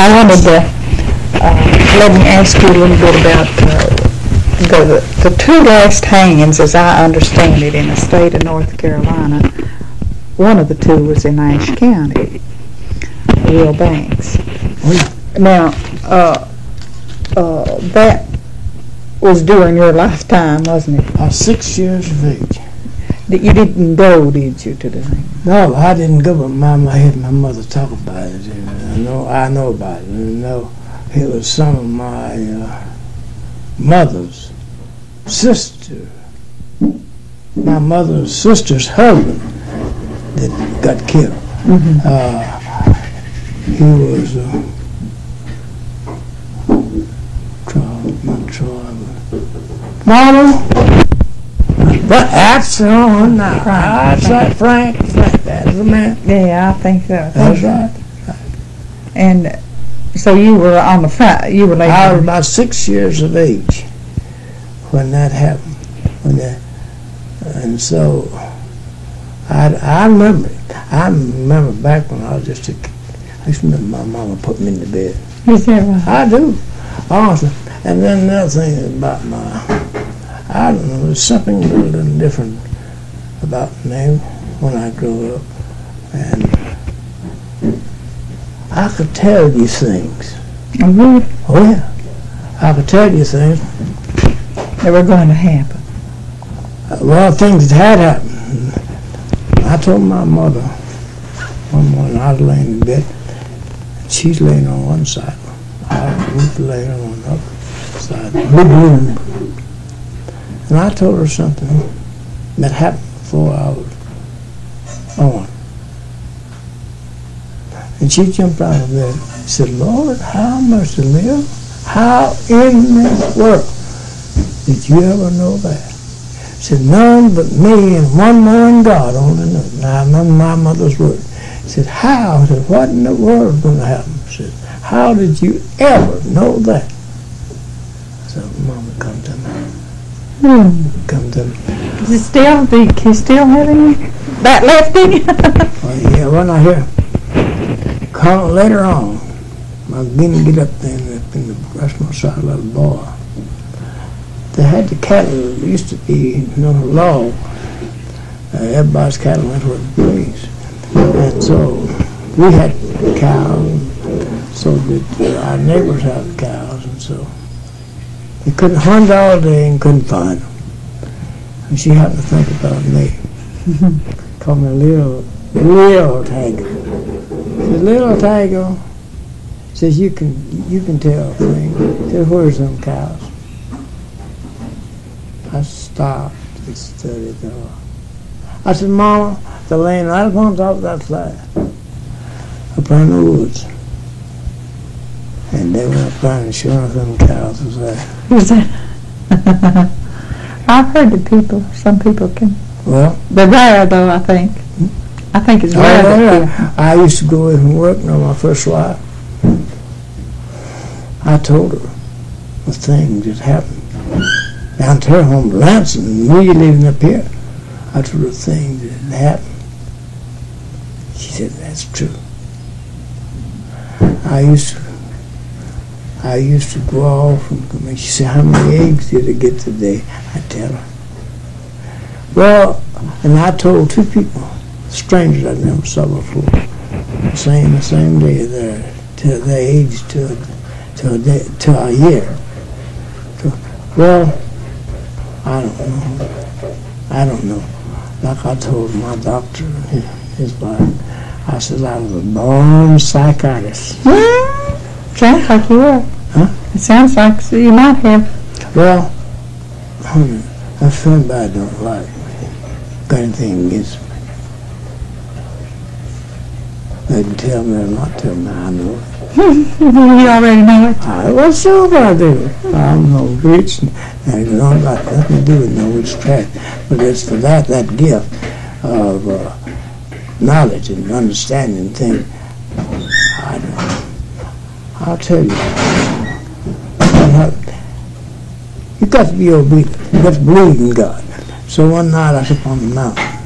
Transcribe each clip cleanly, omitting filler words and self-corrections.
I wanted to let me ask you a little bit about the two last hangings, as I understand it, in the state of North Carolina. One of the two was in Ashe County, Will Banks. Now, that was during your lifetime, wasn't it? 6 years of age. You didn't go, did you, to the thing? No, I didn't go, but I heard my mother talk about it. And I know about it. And I know it was some of my mother's sister, my mother's sister's husband that got killed. He was Mama? But that's on now. That's right, Frank. That's the man. Yeah, I think so. That's right. And so you were on the front. You were like I was about 6 years of age when that happened. And so I remember it. I remember back when I was just a kid. I used to remember my mama put me in the bed. Is that right? I do, honestly. And then another thing about I don't know, there's something a little different about me when I grew up. And I could tell you things. Oh, really? Oh, yeah. I could tell you things. They were going to happen. Well, things that had happened. I told my mother one morning I was laying in bed. She's laying on one side. I was laying on the other side. Big room. And I told her something that happened before I was on. And she jumped out of bed and said, Lord, how much to live? How in this world did you ever know that? She said, none but me and one more in God only knew. Now I remember my mother's word. She said, how? I said, what in the world is going to happen? She said, how did you ever know that? So Mama, come to me. Come to me. Is it still, do you still have any that left in you? Well, yeah, when I hear later on, I began to get up there in the restaurant side of the bar. They had the cattle. There used to be no law. Everybody's cattle went where it pleased. And so we had cows, so did our neighbors had cows, and so we couldn't hunt all day and couldn't find them. And she happened to think about me. Called me Little Tiger. She said, Little Tiger, says you can tell things. Said, where's them cows? I stopped and studied her. I said, Mama, they're laying right up on top of that flag, up in the woods. And they went up there and sure enough them cows was there. Who's that? I've heard that some people can. Well, they're rare though, I think. I think it's rare. I used to go away from work on my first wife. I told her the thing that happened down to her home, Lansing, and we living up here. I told her the thing that happened. She said, that's true. I used to go off and come in. She said, how many eggs did it get today? I tell her. Well, and I told two people, strangers I never saw before, the same day there, till they aged to a year. Well, I don't know. Like I told my doctor and his wife, I said I was a born psychiatrist. Sounds like you were. Huh? It sounds like you might have. Well, if somebody don't like me, got anything against me, they can tell me or not tell me. I know it. You already know it. Well, sure I do. I'm no witch, and it don't got nothing to do with no witchcraft. But it's for that gift of knowledge and understanding things. I don't know. I'll tell you. You got to be obedient. You got to believe in God. So one night I was up on the mountain,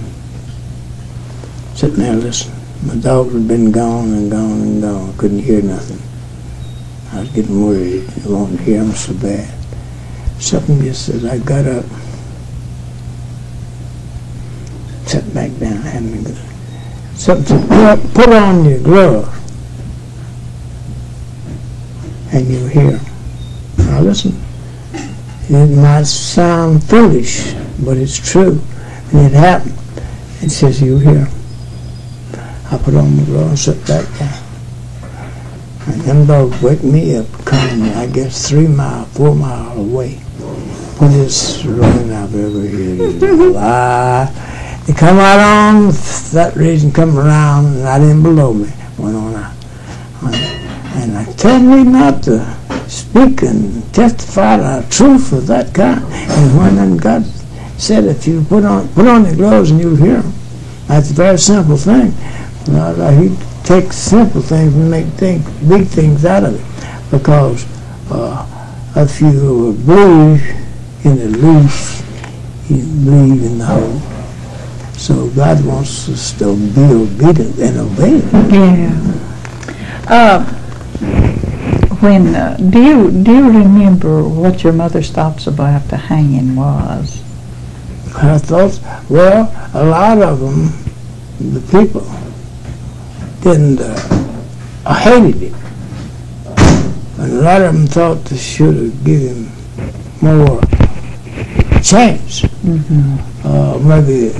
sitting there listening. My dogs had been gone and gone and gone. Couldn't hear nothing. I was getting worried. I wanted to hear him so bad. Something just as I got up, sat back down, having good. Something said, put on your glove, and you'll hear. Now listen, it might sound foolish, but it's true, and it happened. It says you'll hear. I put on my glove and sat back down. And them dogs wake me up, coming, I guess, 4 miles away. Police running I've ever heard. They come right on that ridge and come around, and right in below me, went on out. And I tell me not to speak and testify the truth of that kind. And when then God said, if you put on your gloves and you'll hear them, that's a very simple thing. He takes simple things and make big things out of it. Because if you believe in the least, you believe in the whole. So God wants us to be obedient and obey Him. Yeah. Do you remember what your mother's thoughts about the hanging was? Her thoughts? Well, a lot of them, the people, didn't. I hated it. And a lot of them thought they should have given him more chance. Mm-hmm. Maybe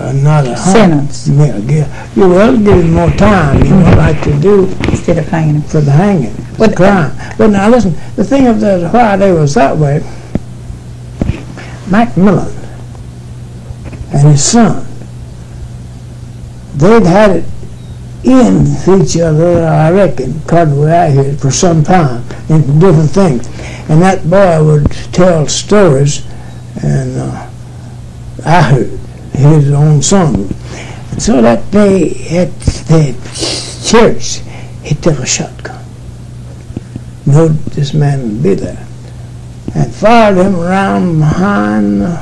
another sentence. Yeah, give him more time, like to do. Instead of hanging him. For the hanging, for the crime. But now listen, the thing of that, why they was that way, Macmillan and his son, they'd had it in each other, I reckon, according to the way I hear it, for some time, into different things. And that boy would tell stories, and I heard his own son. And so that day at the church, he took a shotgun. Knew this man would be there. And fired him around behind the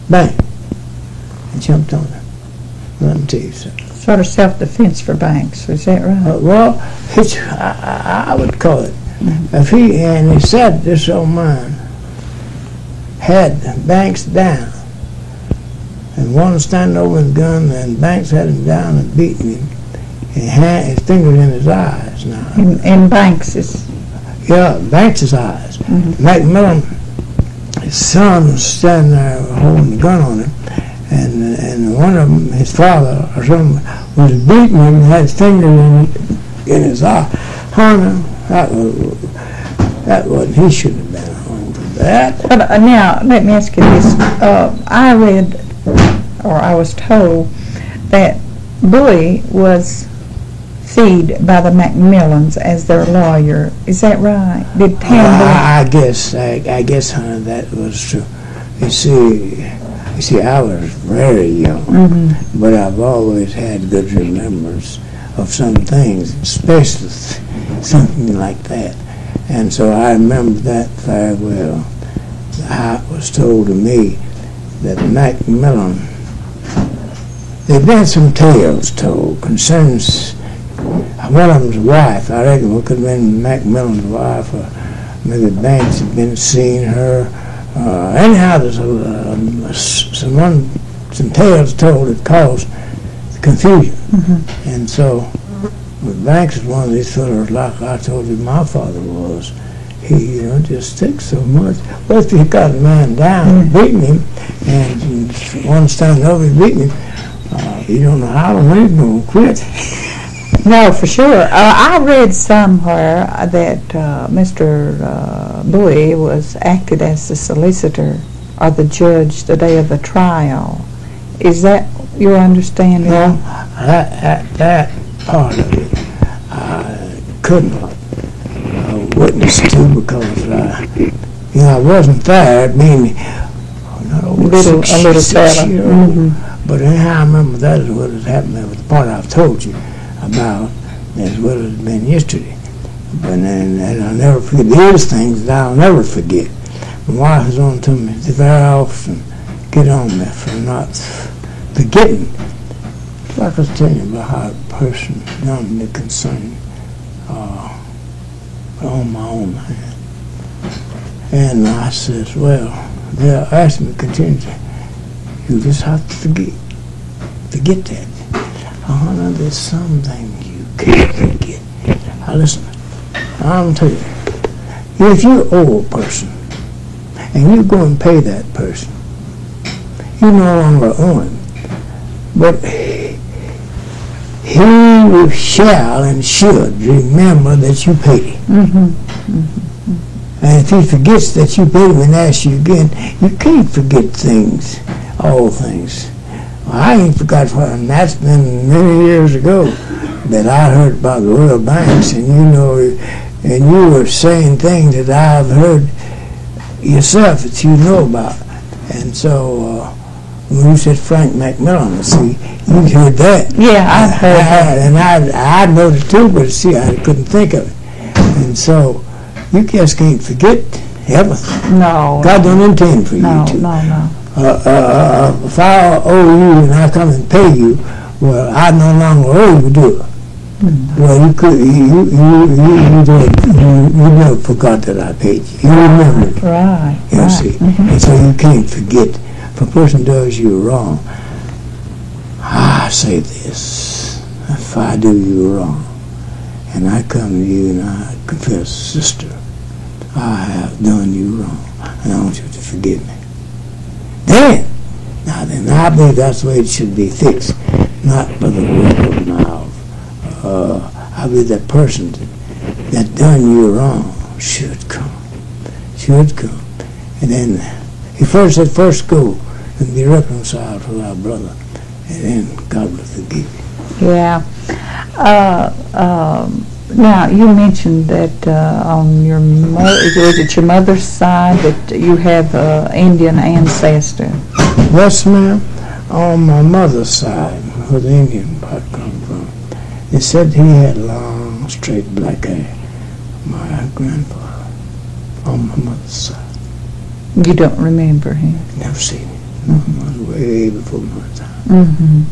bank and jumped on him. Let me tell you something. Sort of self-defense for Banks, is that right? Well, I would call it. Mm-hmm. He said this old man had Banks down, and one standing over his gun, and Banks had him down and beating him, and had his fingers in his eyes now. In Banks's? Yeah, Banks's eyes. Mm-hmm. Macmillan, his son, was standing there holding the gun on him, and one of them, his father or something, was beating him and had his finger in his eye. Honor, that wasn't, he shouldn't have been home for that. But now, let me ask you this. I read, or I was told, that Bowie was feed by the Macmillans as their lawyer. Is that right? Did I guess, honey, that was true. You see, I was very young, mm-hmm. but I've always had good remembrance of some things, especially something like that. And so I remember that very well. How it was told to me that Macmillan, there'd been some tales told concerning one of them's wife. I reckon it could have been Macmillan's wife, or maybe Banks had been seeing her. Anyhow, there's some tales told that caused confusion. Mm-hmm. And so, Banks is one of these fellows, like I told you my father was. He, just takes so much. Well, if you got a man down and beating him, and one standing over him beating him, you don't know how long he's going to quit. No, for sure. I read somewhere that Mr. Bowie was acted as the solicitor or the judge the day of the trial. Is that your understanding? Well, that part of it I couldn't witness to because I wasn't there. I mean, not over a little fella. Mm-hmm. But anyhow, I remember that is what has happened with the part I've told you about as well as it's been yesterday. And I'll never forget. There's things that I'll never forget. My wife is on to me very often, get on me for not forgetting. Like I was telling you about how a person, young and concerned, on my own hand. And I says, well, they'll ask me to continue. You just have to forget that. Oh, no, there's something you can't forget. Now listen, I'm telling you, if you owe a person and you go and pay that person, you no longer owe him. But he shall and should remember that you paid him. And if he forgets that you paid him and asks you again, you can't forget things, all things. Well, I ain't forgot what, and that's been many years ago that I heard about the Royal Banks, and and you were saying things that I've heard yourself that you know about. And so when you said Frank McMillan, see, you heard that. Yeah, I've heard that. And I know it too, but see, I couldn't think of it. And so you just can't forget everything. No. God don't intend for you to. No. If I owe you and I come and pay you, well, I no longer owe you, do it. Well, you never forgot that I paid you. You remembered. Right. You see. And so you can't forget. If a person does you wrong, I say this. If I do you wrong, and I come to you and I confess, sister, I have done you wrong, and I want you to forgive me. Then I believe that's the way it should be fixed, not by the word of mouth. I believe that person that done you wrong should come. And then he first said, first go and be reconciled to our brother, and then God will forgive you. Yeah. Now, you mentioned that on your was it your mother's side that you have Indian ancestor? Yes, ma'am. On my mother's side, where the Indian part come from, they said he had long, straight black hair. My grandfather, on my mother's side. You don't remember him? Never seen him. Way before my time.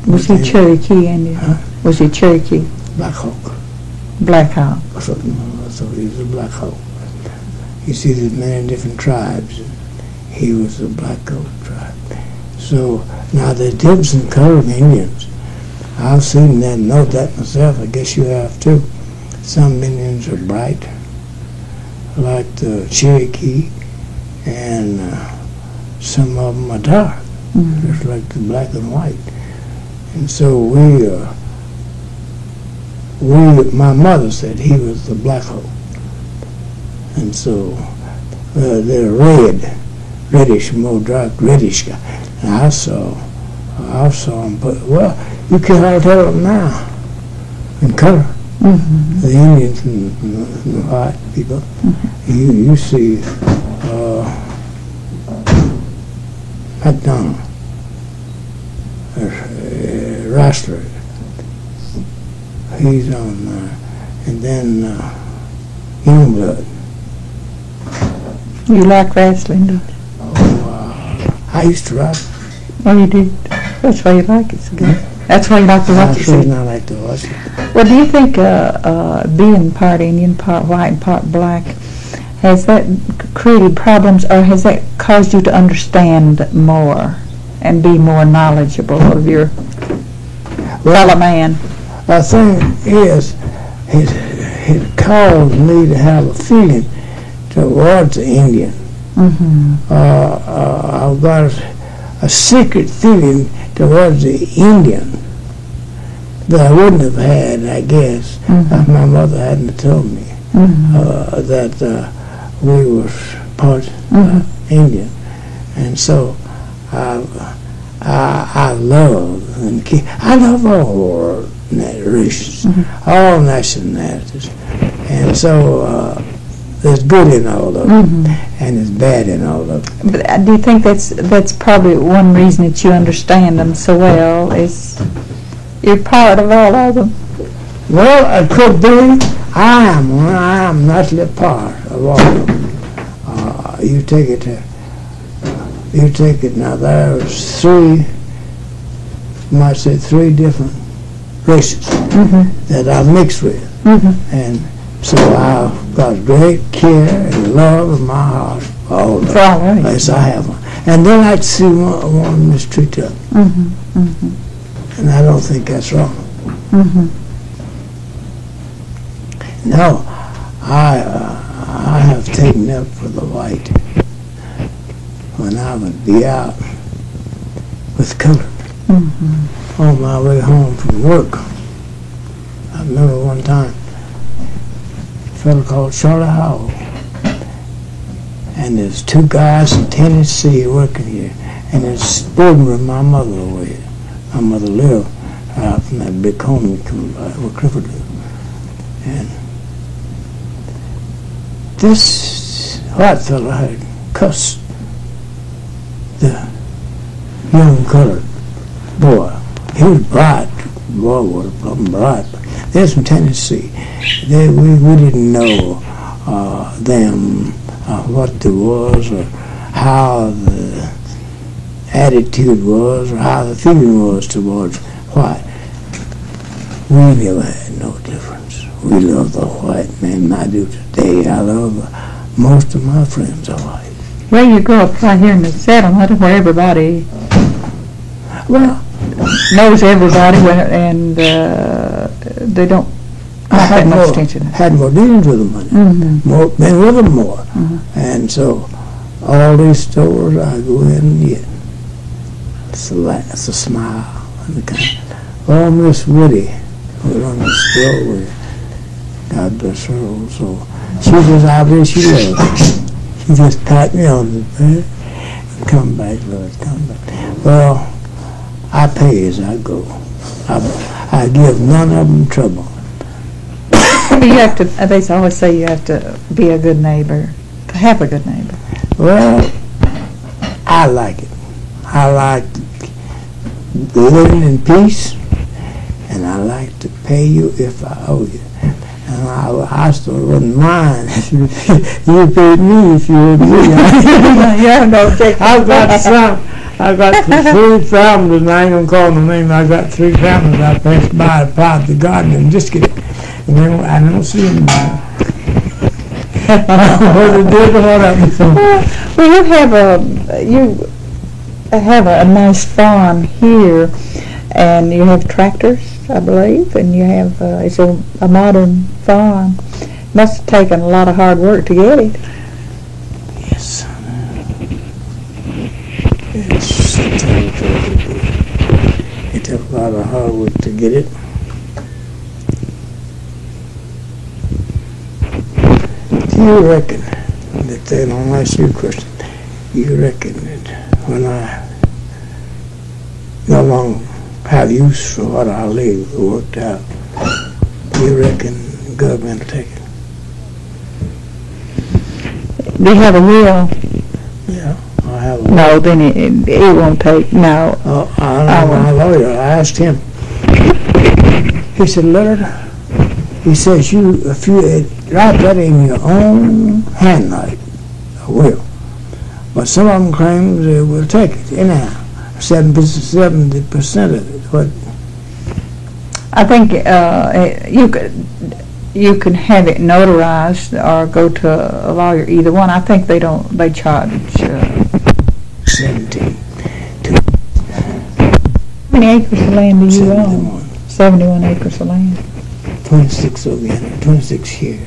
Was he Cherokee Indian? Huh? Was he Cherokee? Black Hawk. Black Hawk. So he was a Black Hawk. You see, there's many different tribes. He was a Black Hawk tribe. So now there's difference in color of Indians. I've seen that and know that myself. I guess you have too. Some Indians are bright, like the Cherokee, and some of them are dark, just like the black and white. And so my mother said he was the Black Hawk. And so they're reddish, more dark reddish guy. And I saw him, but well, you can hardly tell them now in color. The Indians and the white people. You see McDonald, Rustler, he's on there, and then Youngblood. You like wrestling, did you? I used to wrestle. Oh, you did? That's why you like it so good. That's why you like to watch it. I like to watch it. Well, do you think being part Indian, part white, and part black, has that created problems, or has that caused you to understand more and be more knowledgeable of your fellow man? The thing is, it caused me to have a feeling towards the Indian. I've got a secret feeling towards the Indian that I wouldn't have had, I guess, if my mother hadn't told me that we were part Indian. And so I love all races, all nationalities. And so there's good in all of them, and there's bad in all of them. But do you think that's probably one reason that you understand them so well, is you're part of all of them? Well, it could be. I am not a part of all of them. You take it now, there's three, you might say three different races that I mix with. And So I've got great care and love in my heart for all of them. Yes, I have one. And they like to see one mistreated. And I don't think that's wrong. No, I have taken up for the white when I would be out with colored on my way home from work. I remember one time a fellow called Charlie Howell, and there's two guys in Tennessee working here, and it's boarding room my mother away. My mother lived out from that big home where Clifford lived. And this white fellow had cussed the young colored boy. He was bright. The boy was bright. They're from Tennessee. We didn't know them, what there was, or how the attitude was, or how the feeling was towards white. We never had no difference. We love the white man. I do today. I love most of my friends are white. Well, you grow up right here in the settlement where everybody knows everybody, and they don't pay much attention. Had more dealings with them, been with them more. And so all these stores I go in and get, it's a smile. And the kind. Oh, Miss Woody, who run the store with, God bless her also. She just obvious she loves me. She just pat me on the back. Come back, Lord, come back. Well, I pay as I go. I give none of them trouble. You have to, they always say you have to be a good neighbor, to have a good neighbor. Well, I like it. I like living in peace, and I like to pay you if I owe you. And I still wouldn't mind if you paid me if you owed me. I've got three families, and I ain't gonna call them names. I've got three families I passed by to plowed the garden and just get it. And then I don't see them anymore. Well, you have a nice farm here, and you have tractors, I believe, and you have it's a modern farm. Must have taken a lot of hard work to get it. Yes. It took a lot of hard work to get it. Do you reckon that they don't ask you a question? You reckon that when I no longer have use for what I leave worked out, you reckon the government will take it? Do you have a will? Yeah, I have a will. No, then it won't take, no. Oh, I know my lawyer. I asked him. He said, Leonard, he says, if you write that in your own handwriting, I will. But some of them claim they will take it anyhow. 70% of it. What? I think you can have it notarized or go to a lawyer. Either one. I think they charge. 17. How many acres of land do you own? 71 acres of land. 26 over here, 26 here,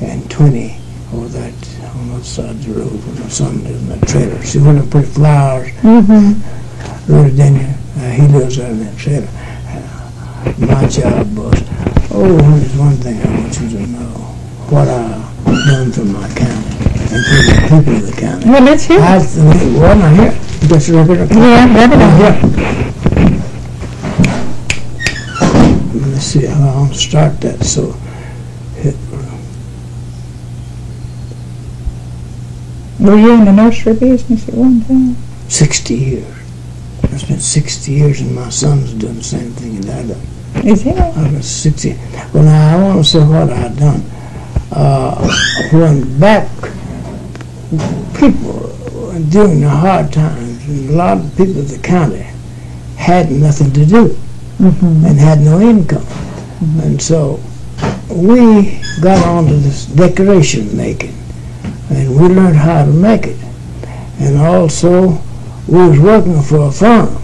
and 20 over that on the other side of the road when the son lives in that trailer. See when I put flowers, Rudy Daniel, he lives out in that trailer. My job was, there's one thing I want you to know, what I've done for my county and for the people of the county. Well, let's hear it. Well, I'm here. Just a little bit of here. Let's see how I'll start that. So, were you in the nursery business at one time? 60 years. I spent 60 years, and my son's done the same thing that I done. Is he? I got 60. Well, now I want to say what I've done. When back people during the hard times, and a lot of people in the county had nothing to do and had no income. And so we got onto this decoration making, and we learned how to make it. And also, we was working for a firm.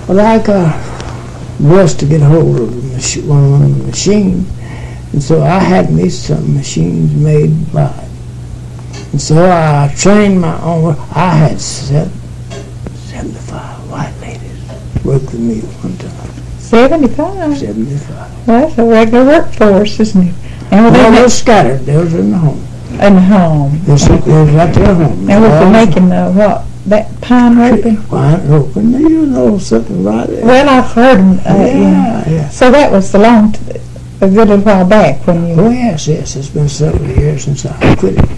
But I got blessed to get hold of one of the machines, and so I had me some machines made by it. And so I trained my own. I had 75 white ladies work with me one time. 75? 75. Well, that's a regular workforce, isn't it? And were Well, they they were scattered. They was in the home. in the home? They was at their home. And was they making what? That pine roping? Pine roping. You know something about it. Well, I've heard 'em, Yeah. So that was a good little while back when you... Oh, yes. It's been several years since I quit it,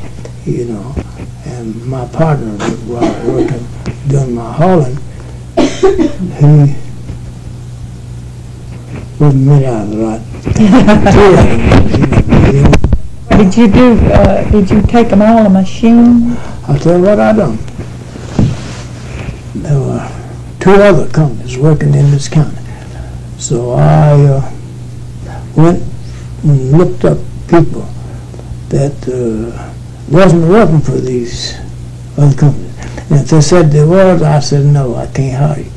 And my partner, while I was working, doing my hauling, he wouldn't admit I was right. Did you take them all a machine? I'll tell you what I done. There were 2 other companies working in this county. So I went and looked up people that wasn't working for these other companies. And if they said they was, I said, no, I can't hire you.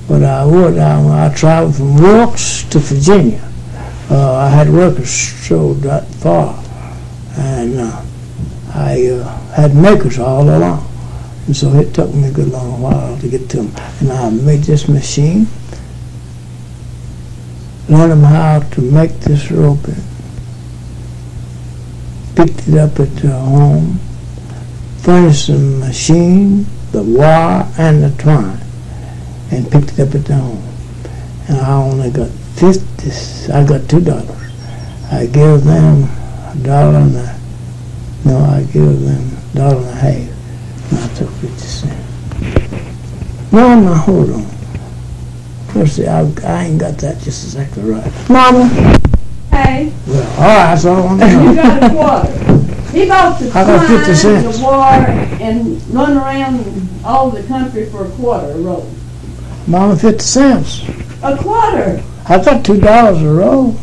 But I would. I traveled from Wilkes to Virginia. I had workers showed that far. And I had makers all along. And so it took me a good long while to get to them. And I made this machine, learned them how to make this roping, picked it up at their home, furnished the machine, the wire, and the twine, and picked it up at their home. And I only got I got $2. I gave them $1.50. I gave them $1.50. And I took 50 cents. No, hold on. Let's see, I ain't got that just exactly right. Mama? Hey, Well, all right, that's all I want to know. you got a quarter. He bought the I got 50 twine, cents. the wire, and run around all the country for a quarter a roll. Mama, 50 cents. A quarter? I got $2 a roll.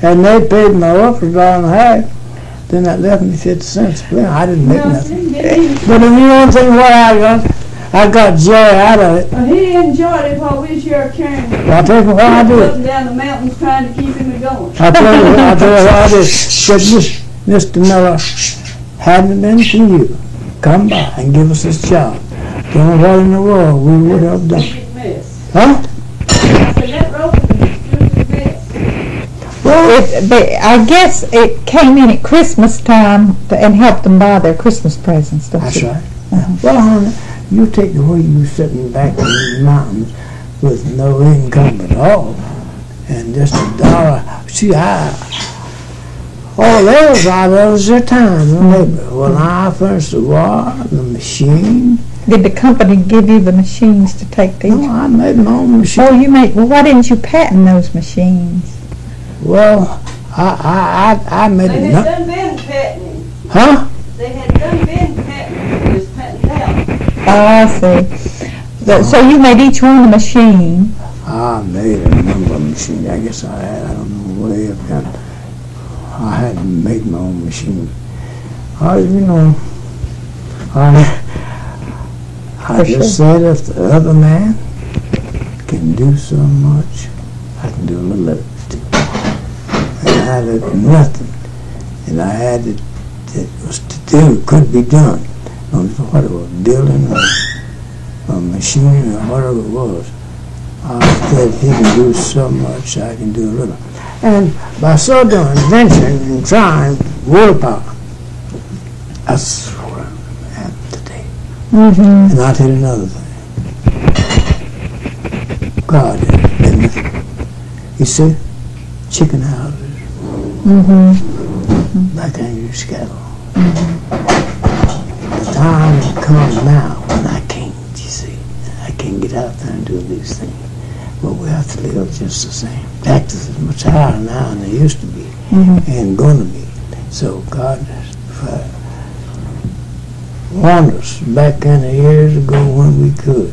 And they paid my workers $1.50. Then that left me 50 cents. Well, I didn't make nothing. But then you know what I got? I got joy out of it. He enjoyed it while we was here carrying him. I'll tell you what I did. Up and down the mountains trying to keep him going. I'll tell you what I did. Said, Mr. Miller, hadn't it been for you, come by and give us this job. Don't know what in the world we would have done. Huh? I said, that rope is the best. Well, I guess it came in at Christmas time and helped them buy their Christmas presents, don't that's you? right. Well, honey, you take the way you sitting back in the mountains with no income at all, and just $1. See, all theirs out of is their time and labor. Well, I furnished the wire, the machine. Did the company give you the machines to take these? No, I made my own machine. Oh, well, why didn't you patent those machines? Well, I made They it. had done been patenting. Huh? They had done been patenting. It was patented out. Oh, I see. So you made each one a machine. I made a number of machines. I guess I don't know where I've got. I had made my own machine. I just said if the other man can do so much, I can do a little of it too. And I had nothing. And I had it that was to do, could be done. No matter what it was, building or machinery or whatever it was. I said if he can do so much, I can do a little. And by so doing, venturing and trying, willpower, that's where I'm at today. Mm-hmm. And I'll tell you another thing. God has been, you see, chicken houses, back in your cattle. The time comes now when I can't, you see. I can't get out there and do these things. But we have to live just the same. Taxes is much higher now than they used to be, and going to be. So God has warned us back in the years ago when we could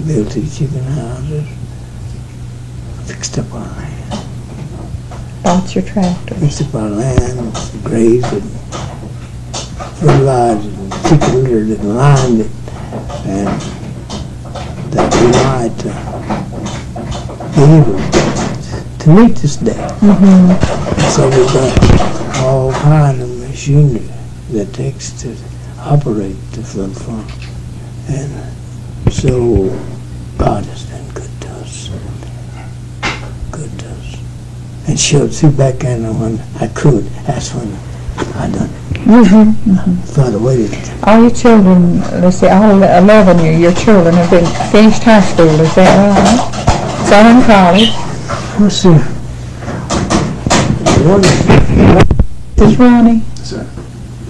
build these chicken houses, fixed up our land. bought your tractor? Used to buy land, grazed it, fertilized it, and chicken it, and lined it, and that we might be able to meet this day. So we got all kind of machinery that takes to operate the flood farm. And so God has been good to us. Good to us. And she'll see back in when I could. That's when I done it. Found a way to. All your children, let's see, all 11 of your children have been finished high school, is that right? Some in college. Let's see. One This is Ronnie, is right.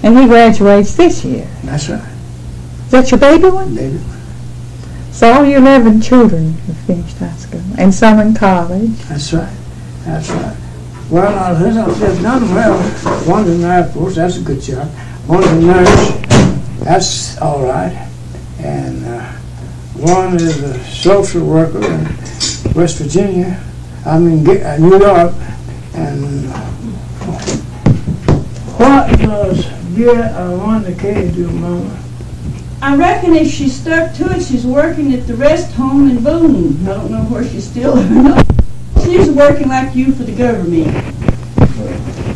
and he graduates this year. That's right. Is that your baby one? Baby. So all your 11 children have finished high school, and some in college. That's right. That's right. Well, there's none well. One's in the Air Force. That's a good job. One's a nurse. That's all right. And one is a social worker in West Virginia. I mean, New York. And what does Wanda Kay do, Mama? I reckon if she stuck to it, she's working at the rest home in Boone. I don't know where she's still or not. She's working like you for the government.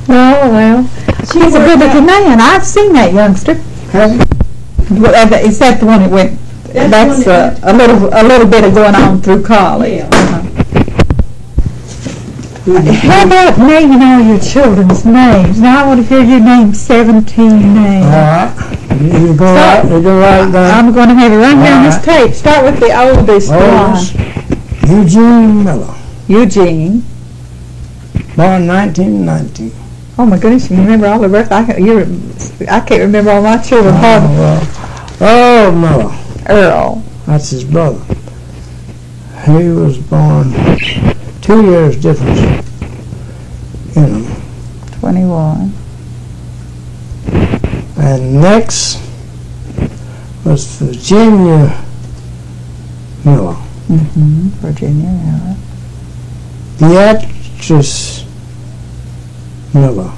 Well, he's a good-looking man. I've seen that youngster. Is that the one that went? That's a little bit of going on through college. Yeah. How about naming all your children's names? Now I want to hear your name 17 names. All right. You go right. You go right there. I'm going to have it right here on this tape. Start with the oldest one. Eugene Miller. Eugene. Born 1919. Oh my goodness, you remember all the birth? I can't remember all my children. Oh, Miller. Earl. That's his brother. He was born 2 years difference in him. 21. And next was Virginia Miller. Virginia Miller. Beatrice Miller.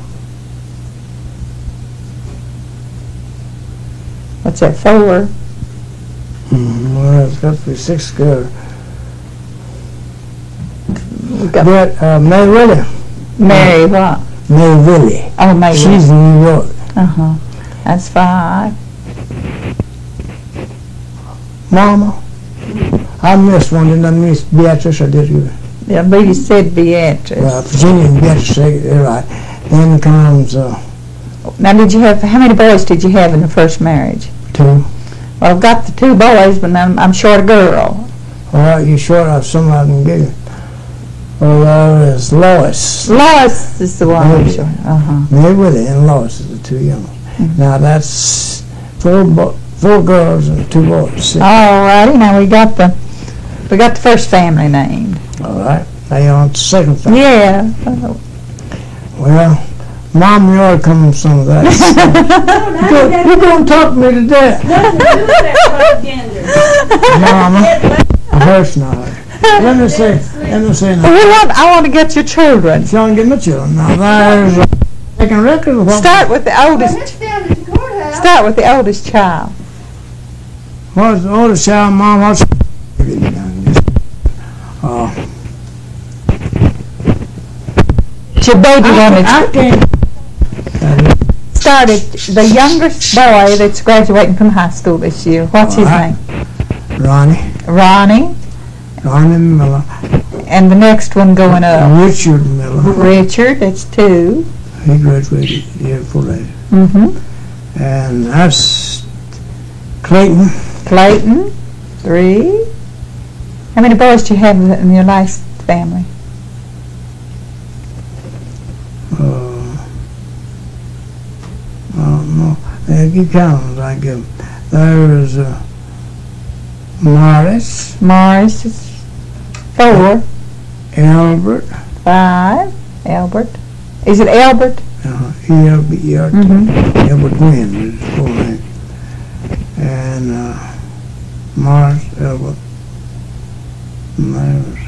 What's that, 4? Well, it's got to be 6 girls. We got May Willie. Mary what? May Willie. Oh, Mary. She's in New York. That's 5. Mama. I missed one, didn't I miss Beatrice? I did you. Yeah, I believe you said Beatrice. Well, Virginia and Beatrice, they're right. Then comes Now, how many boys did you have in the first marriage? 2. Well, I've got the 2 boys, but I'm short a girl. All right, you short of some I can give you. Well, there is Lois. Lois is the one I'm short. May Willie and Lois are the 2 young ones. Now, that's 4 girls and 2 boys. All righty, now we got the first family named. All right, now you're on the second family. Yeah. Well, Mom, you ought to come with some of that. You're going to talk me to death. Nothing to do with that propaganda. Mama, I heard not. Let me say now. I want to get your children. You want to get my children. Now, there's taking records of what. Start with the oldest. It's down at the courthouse. Start with the oldest child. What's the oldest child, Mom? What's Your baby wanted. I can't. Started the youngest boy that's graduating from high school this year. What's his name? Ronnie. Ronnie. Ronnie Miller. And the next one going up. Richard Miller. Richard, that's 2. He graduated the year before that. And that's Clayton. Clayton, 3. How many boys do you have in your last family? I don't know. You count them as I give them. There's Morris. Morris is 4. Albert. 5. Albert. Is it Albert? E-L-B-E-R-T. Albert Gwynn is his full name. And Morris Albert. And there's